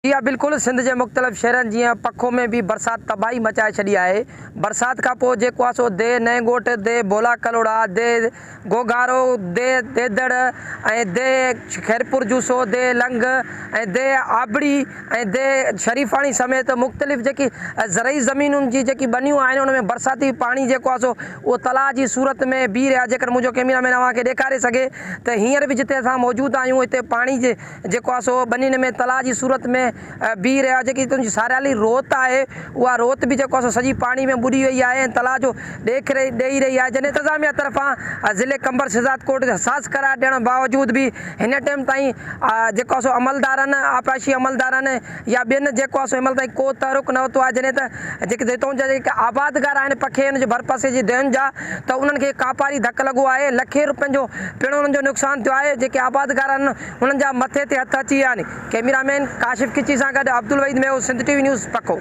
या बिल्कुल सिंध के मुख़्तलिफ़ शहरन जीअं पखो में भी बरसात तबाही मचाए छड़ी है। बरसात का पोइ जेको आहे सो दे नएंगोट दे बोला कलोड़ा दे गोगारो दे देदड़ ऐं दे खैरपुर जूसो दे लंग ऐं दे आबड़ी ऐं दे शरीफाणी समेत मुख़्तलिफ़ जेकी ज़रई ज़मीनुनि जी जेकी बनियूं आहिनि उन में बरसाती पानी जेको आहे सो उहो तलाउ जी सूरत में बीह रहिया। जेकर मुंहिंजो कैमरामैन अव्हांखे ॾेखारे सघे त हींअर बि जिते असां मौजूदु आहियूं हिते पाणी जेको आहे सो बनियुनि में तलाउ जी सूरत में बीह रहिया। जेकी तुंहिंजी सारियाली रोत आहे उहा रोत बि जेको आहे सो सॼी पाणी में बुॾी वई आहे ऐं तलाउ जो ॾेख ॾेई रही आहे। जन इंतिज़ामिया तरफ़ां ज़िले कंबर शहज़ाद कोट हसास करार ॾियण बावजूदि बि हिन टाइम ताईं जेको आहे सो अमलदारनि आपाशी अमलदारनि या ॿियनि जेको आहे सो हिन महिल ताईं को तहरुक न वरितो आहे। जॾहिं त जेके हितां जा जेके आबादगार आहिनि पखे हुन जे भरपासे जी देयुनि जा त उन्हनि खे कापारी धक लॻो आहे। लखे रुपयनि जो पिणु उन्हनि जो नुक़सानु थियो आहे। जेके आबादगार आहिनि हुननि जा मथे ते हथ अची विया आहिनि। कैमरामैन काशिफ़ किची सां गॾु अब्दुल वहीद में सिंध टीवी न्यूज़ पखो।